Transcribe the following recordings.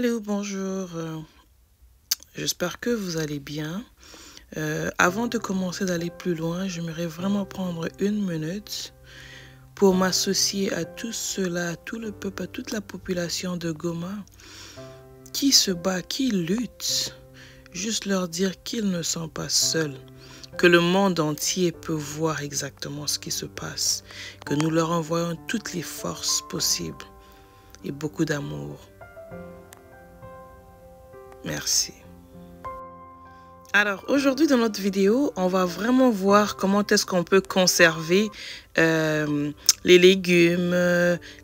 Allô, bonjour. J'espère que vous allez bien. Avant de commencer d'aller plus loin, j'aimerais vraiment prendre une minute pour m'associer à tout cela, à tout le peuple, à toute la population de Goma qui se bat, qui lutte. Juste leur dire qu'ils ne sont pas seuls, que le monde entier peut voir exactement ce qui se passe, que nous leur envoyons toutes les forces possibles et beaucoup d'amour. Merci. Alors aujourd'hui dans notre vidéo, on va vraiment voir comment est-ce qu'on peut conserver les légumes,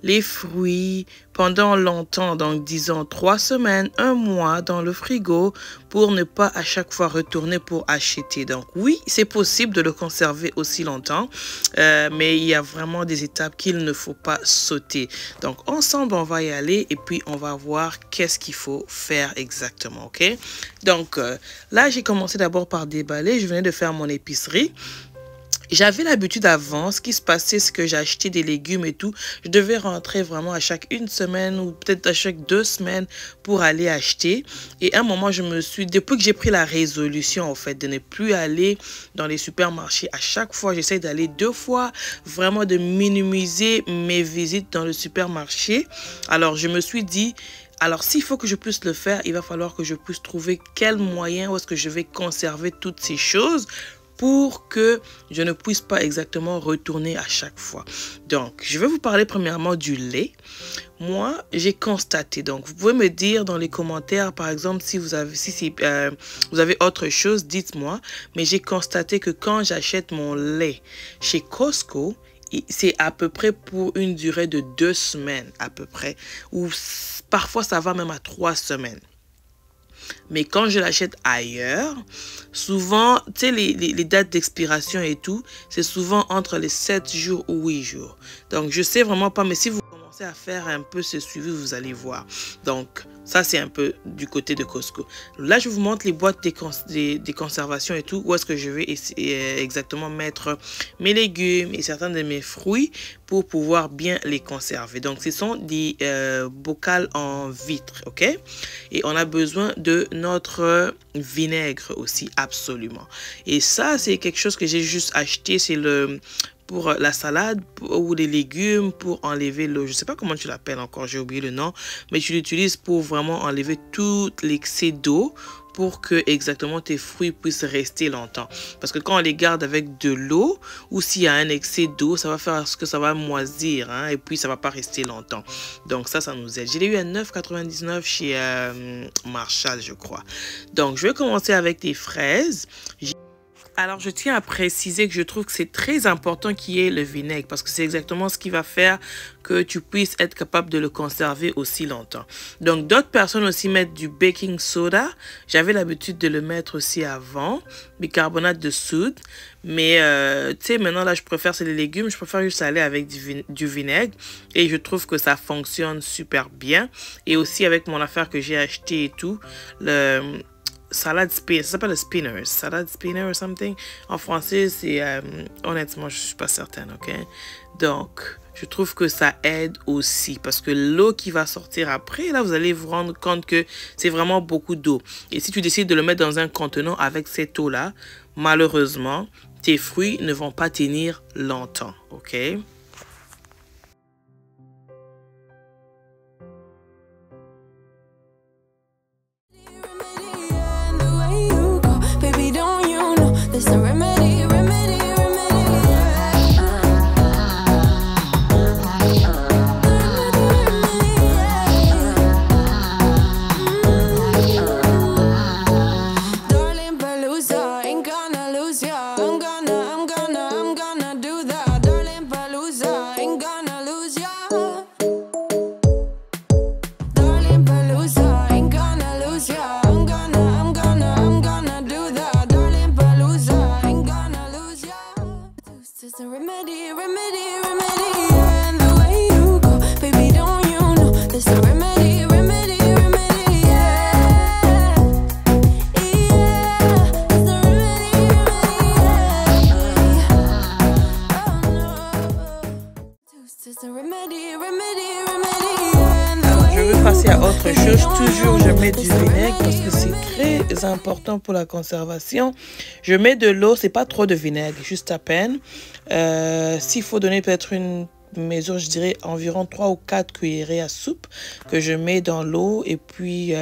les fruits pendant longtemps, donc disons 3 semaines, 1 mois dans le frigo pour ne pas à chaque fois retourner pour acheter. Donc oui, c'est possible de le conserver aussi longtemps, mais il y a vraiment des étapes qu'il ne faut pas sauter. Donc ensemble, on va y aller et puis on va voir qu'est-ce qu'il faut faire exactement, ok? Donc là, j'ai commencé d'abord par déballer. Je venais de faire mon épicerie. J'avais l'habitude avant, ce qui se passait, c'est que j'achetais des légumes et tout. Je devais rentrer vraiment à chaque 1 semaine ou peut-être à chaque 2 semaines pour aller acheter. Et à un moment, depuis que j'ai pris la résolution, en fait, de ne plus aller dans les supermarchés, à chaque fois, j'essaie d'aller 2 fois, vraiment de minimiser mes visites dans le supermarché. Alors, je me suis dit, alors, s'il faut que je puisse le faire, il va falloir que je puisse trouver quel moyen où est-ce que je vais conserver toutes ces choses pour que je ne puisse pas exactement retourner à chaque fois. Donc, je vais vous parler premièrement du lait. Moi, j'ai constaté, donc vous pouvez me dire dans les commentaires, par exemple, si vous avez, vous avez autre chose, dites-moi. Mais j'ai constaté que quand j'achète mon lait chez Costco, c'est à peu près pour une durée de 2 semaines à peu près, ou parfois ça va même à 3 semaines. Mais quand je l'achète ailleurs, souvent, tu sais, les dates d'expiration et tout, c'est souvent entre les 7 jours ou 8 jours. Donc, je sais vraiment pas, mais si vous commencez à faire un peu ce suivi, vous allez voir. Donc, ça, c'est un peu du côté de Costco. Là, je vous montre les boîtes des conservations et tout, où est-ce que je vais exactement mettre mes légumes et certains de mes fruits pour pouvoir bien les conserver. Donc, ce sont des bocals en vitre, ok? Et on a besoin de notre vinaigre aussi, absolument. Et ça, c'est quelque chose que j'ai juste acheté, c'est pour la salade ou les légumes pour enlever l'eau. Je ne sais pas comment tu l'appelles encore, j'ai oublié le nom, mais tu l'utilises pour vraiment enlever tout l'excès d'eau pour que exactement tes fruits puissent rester longtemps. Parce que quand on les garde avec de l'eau ou s'il y a un excès d'eau, ça va faire ce que ça va moisir, hein, et puis ça va pas rester longtemps. Donc ça nous aide. Je l'ai eu à 9,99 chez Marshall, je crois. Donc je vais commencer avec les fraises. Alors, je tiens à préciser que je trouve que c'est très important qu'il y ait le vinaigre parce que c'est exactement ce qui va faire que tu puisses être capable de le conserver aussi longtemps. Donc, d'autres personnes aussi mettent du baking soda. J'avais l'habitude de le mettre aussi avant, bicarbonate de soude. Mais, tu sais, maintenant, là, je préfère, c'est les légumes. Je préfère juste aller avec du vinaigre et je trouve que ça fonctionne super bien. Et aussi avec mon affaire que j'ai acheté et tout, salade spinner, ça s'appelle le spinner, salade spinner or something. En français, c'est honnêtement, je suis pas certaine, ok? Donc, je trouve que ça aide aussi parce que l'eau qui va sortir après, là, vous allez vous rendre compte que c'est vraiment beaucoup d'eau. Et si tu décides de le mettre dans un contenant avec cette eau-là, malheureusement, tes fruits ne vont pas tenir longtemps, ok? There's a remedy, remedy, remedy, Darling Palooza, ain't gonna lose ya. I'm gonna do that. Darling Palooza. passer à autre chose, toujours je mets du vinaigre parce que c'est très important pour la conservation. Je mets de l'eau, c'est pas trop de vinaigre, juste à peine. S'il faut donner peut-être une mesure, je dirais environ 3 ou 4 cuillerées à soupe que je mets dans l'eau et puis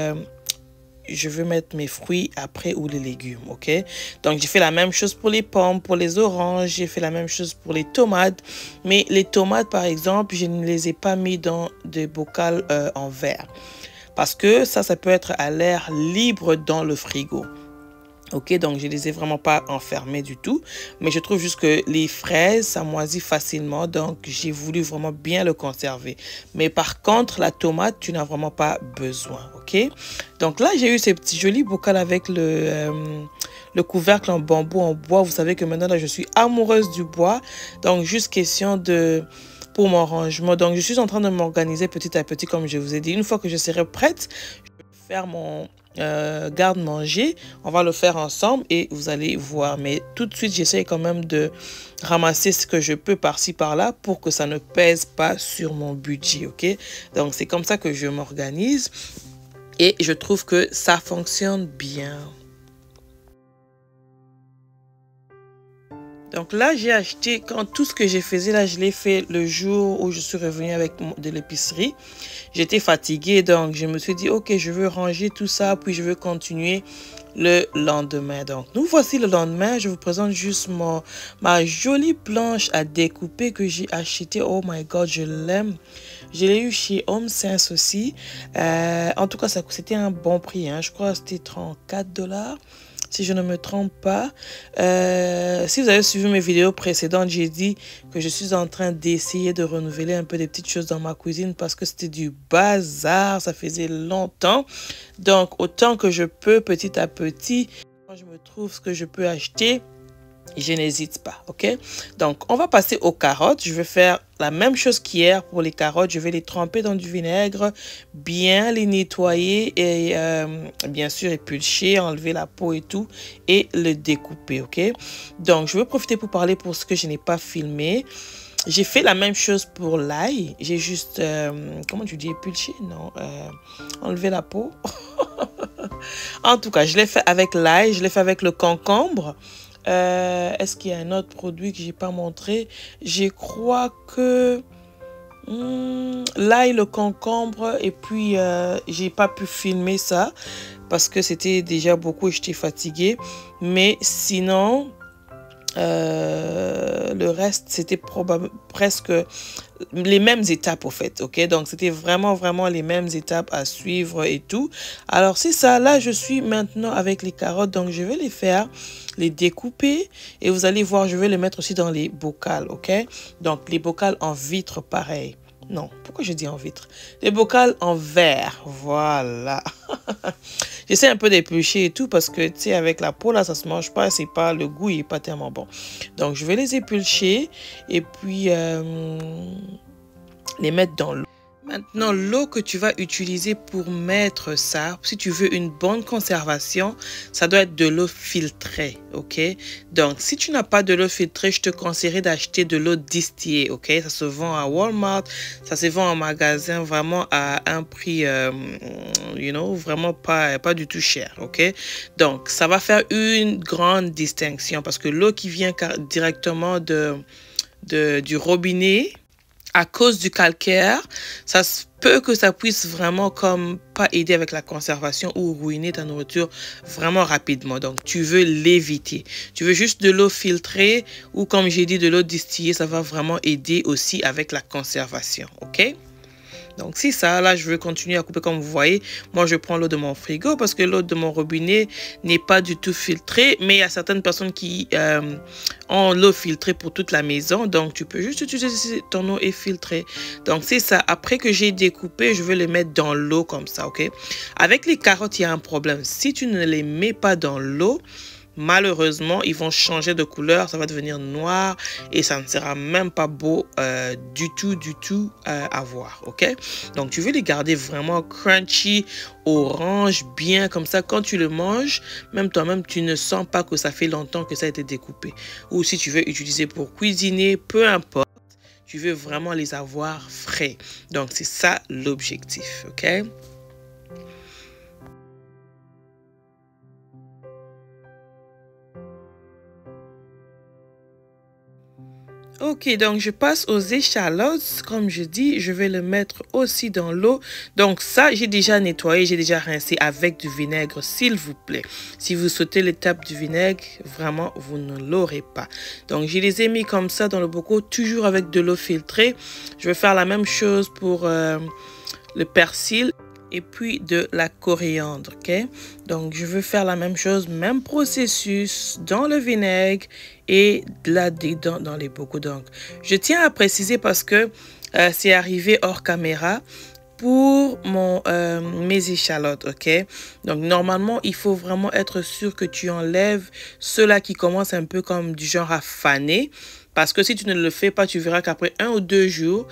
je veux mettre mes fruits après ou les légumes, ok? Donc, j'ai fait la même chose pour les pommes, pour les oranges, j'ai fait la même chose pour les tomates. Mais les tomates, par exemple, je ne les ai pas mis dans des bocaux en verre. Parce que ça peut être à l'air libre dans le frigo. Ok, donc je ne les ai vraiment pas enfermés du tout. Mais je trouve juste que les fraises, ça moisit facilement. Donc, j'ai voulu vraiment bien le conserver. Mais par contre, la tomate, tu n'as vraiment pas besoin. Ok, donc là, j'ai eu ces petits jolis bocaux avec le couvercle en bambou en bois. Vous savez que maintenant, là, je suis amoureuse du bois. Donc, juste question pour mon rangement. Donc, je suis en train de m'organiser petit à petit, comme je vous ai dit. Une fois que je serai prête, je vais faire mon garde-manger. On va le faire ensemble et vous allez voir. Mais tout de suite, j'essaie quand même de ramasser ce que je peux par-ci, par-là pour que ça ne pèse pas sur mon budget, ok? Donc, c'est comme ça que je m'organise et je trouve que ça fonctionne bien. Donc là, j'ai acheté, quand tout ce que j'ai fait là, je l'ai fait le jour où je suis revenue avec de l'épicerie. J'étais fatiguée, donc je me suis dit, ok, je veux ranger tout ça, puis je veux continuer le lendemain. Donc, nous voici le lendemain. Je vous présente juste ma jolie planche à découper que j'ai achetée. Oh my God, je l'aime. Je l'ai eu chez Home Sense aussi. En tout cas, c'était un bon prix. Hein. Je crois que c'était 34 $. Si je ne me trompe pas. Si vous avez suivi mes vidéos précédentes, j'ai dit que je suis en train d'essayer de renouveler un peu des petites choses dans ma cuisine parce que c'était du bazar, ça faisait longtemps. Donc, autant que je peux, petit à petit, quand je me trouve ce que je peux acheter, je n'hésite pas, ok? Donc, on va passer aux carottes. Je vais faire la même chose qu'hier pour les carottes. Je vais les tremper dans du vinaigre, bien les nettoyer et bien sûr éplucher, enlever la peau et tout et le découper, ok? Donc, je vais profiter pour parler pour ce que je n'ai pas filmé. J'ai fait la même chose pour l'ail. J'ai juste, comment tu dis, épluché? Non, enlever la peau. En tout cas, je l'ai fait avec l'ail, je l'ai fait avec le concombre. Est-ce qu'il y a un autre produit que j'ai pas montré? Je crois que l'ail, le concombre et puis j'ai pas pu filmer ça parce que c'était déjà beaucoup et j'étais fatiguée. Mais sinon, le reste c'était presque les mêmes étapes au fait, ok? Donc c'était vraiment les mêmes étapes à suivre et tout. Alors c'est ça, là je suis maintenant avec les carottes, donc je vais les découper et vous allez voir, je vais les mettre aussi dans les bocaux, ok? Donc les bocaux en vitre pareil. Non, pourquoi je dis en vitre? Les bocaux en verre, voilà. J'essaie un peu d'éplucher et tout parce que, tu sais, avec la peau, là, ça se mange pas. C'est pas, le goût, il est pas tellement bon. Donc, je vais les éplucher et puis les mettre dans l'eau. Maintenant, l'eau que tu vas utiliser pour mettre ça, si tu veux une bonne conservation, ça doit être de l'eau filtrée, ok? Donc, si tu n'as pas de l'eau filtrée, je te conseillerais d'acheter de l'eau distillée, ok? Ça se vend à Walmart, ça se vend en magasin vraiment à un prix, vraiment pas du tout cher, ok? Donc, ça va faire une grande distinction parce que l'eau qui vient directement du robinet, à cause du calcaire, ça se peut que ça puisse vraiment comme pas aider avec la conservation ou ruiner ta nourriture vraiment rapidement. Donc, tu veux l'éviter. Tu veux juste de l'eau filtrée ou comme j'ai dit, de l'eau distillée. Ça va vraiment aider aussi avec la conservation. OK? Donc, si ça, là, je veux continuer à couper comme vous voyez. Moi, je prends l'eau de mon frigo parce que l'eau de mon robinet n'est pas du tout filtrée. Mais il y a certaines personnes qui ont l'eau filtrée pour toute la maison. Donc, tu peux juste utiliser si ton eau est filtrée. Donc, c'est ça. Après que j'ai découpé, je vais les mettre dans l'eau comme ça, ok? Avec les carottes, il y a un problème. Si tu ne les mets pas dans l'eau, malheureusement, ils vont changer de couleur, ça va devenir noir et ça ne sera même pas beau du tout à voir, ok? Donc, tu veux les garder vraiment crunchy, orange, bien comme ça. Quand tu le manges, même toi-même, tu ne sens pas que ça fait longtemps que ça a été découpé. Ou si tu veux utiliser pour cuisiner, peu importe. Tu veux vraiment les avoir frais. Donc, c'est ça l'objectif, ok? Ok, donc je passe aux échalotes. Comme je dis, je vais le mettre aussi dans l'eau. Donc ça, j'ai déjà nettoyé, j'ai déjà rincé avec du vinaigre, s'il vous plaît. Si vous sautez l'étape du vinaigre, vraiment, vous ne l'aurez pas. Donc je les ai mis comme ça dans le bocaux, toujours avec de l'eau filtrée. Je vais faire la même chose pour le persil. Et puis de la coriandre, ok? Donc, je veux faire la même chose, même processus dans le vinaigre et là-dedans dans les bocaux. Donc, je tiens à préciser parce que c'est arrivé hors caméra pour mes échalotes, ok? Donc, normalement, il faut vraiment être sûr que tu enlèves ceux-là qui commencent un peu comme du genre à faner. Parce que si tu ne le fais pas, tu verras qu'après 1 ou 2 jours,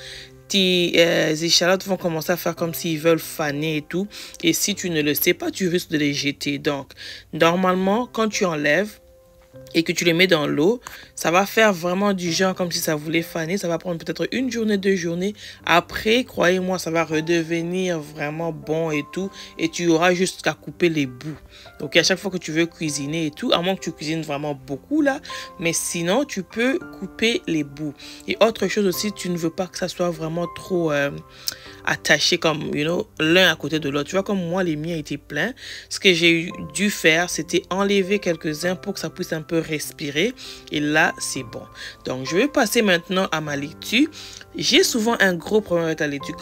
tes échalotes vont commencer à faire comme s'ils veulent faner et tout. Et si tu ne le sais pas, tu risques de les jeter. Donc, normalement, quand tu enlèves et que tu les mets dans l'eau, ça va faire vraiment du genre comme si ça voulait faner. Ça va prendre peut-être 1 journée, 2 journées. Après, croyez-moi, ça va redevenir vraiment bon et tout. Et tu auras juste qu'à couper les bouts. Donc, à chaque fois que tu veux cuisiner et tout, à moins que tu cuisines vraiment beaucoup là, mais sinon, tu peux couper les bouts. Et autre chose aussi, tu ne veux pas que ça soit vraiment trop attachés comme, l'un à côté de l'autre. Tu vois, comme moi, les miens étaient pleins. Ce que j'ai dû faire, c'était enlever quelques-uns pour que ça puisse un peu respirer. Et là, c'est bon. Donc, je vais passer maintenant à ma laitue. J'ai souvent un gros problème avec la laitue.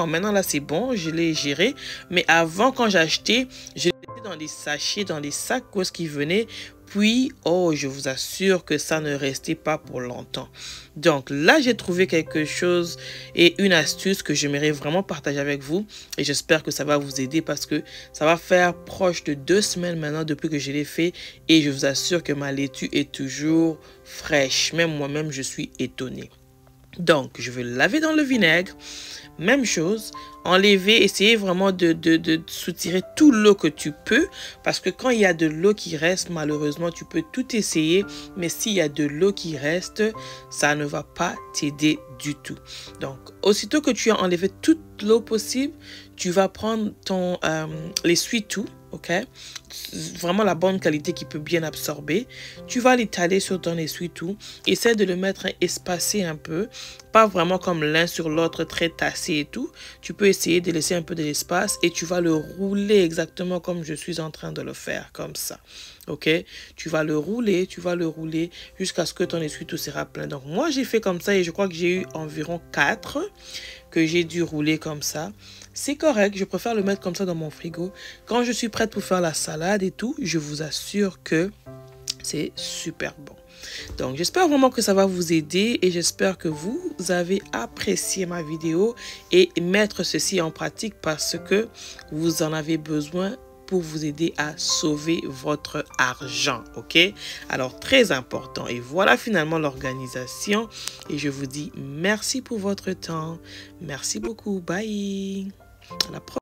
Maintenant, là, c'est bon, je l'ai géré. Mais avant, quand j'achetais, je l'étais dans des sachets, dans des sacs où est-ce qu'ils venaient. Puis, oh, je vous assure que ça ne restait pas pour longtemps. Donc là, j'ai trouvé quelque chose et une astuce que j'aimerais vraiment partager avec vous. Et j'espère que ça va vous aider parce que ça va faire proche de 2 semaines maintenant depuis que je l'ai fait. Et je vous assure que ma laitue est toujours fraîche. Même moi-même, je suis étonnée. Donc, je vais le laver dans le vinaigre. Même chose, enlever, essayer vraiment de soutirer tout l'eau que tu peux. Parce que quand il y a de l'eau qui reste, malheureusement, tu peux tout essayer. Mais s'il y a de l'eau qui reste, ça ne va pas t'aider du tout. Donc, aussitôt que tu as enlevé toute l'eau possible, tu vas prendre ton l'essuie-tout, ok? Vraiment la bonne qualité qui peut bien absorber. Tu vas l'étaler sur ton essuie-tout. Essaie de le mettre espacé un peu. Pas vraiment comme l'un sur l'autre, très tassé et tout. Tu peux essayer de laisser un peu de l'espace et tu vas le rouler exactement comme je suis en train de le faire, comme ça. Ok? Tu vas le rouler jusqu'à ce que ton essuie-tout sera plein. Donc, moi, j'ai fait comme ça et je crois que j'ai eu environ 4 que j'ai dû rouler comme ça. C'est correct, je préfère le mettre comme ça dans mon frigo. Quand je suis prête pour faire la salade et tout, je vous assure que c'est super bon. Donc, j'espère vraiment que ça va vous aider et j'espère que vous avez apprécié ma vidéo et mettre ceci en pratique parce que vous en avez besoin pour vous aider à sauver votre argent, ok? Alors, très important. Et voilà finalement l'organisation. Et je vous dis merci pour votre temps. Merci beaucoup. Bye. À la prochaine.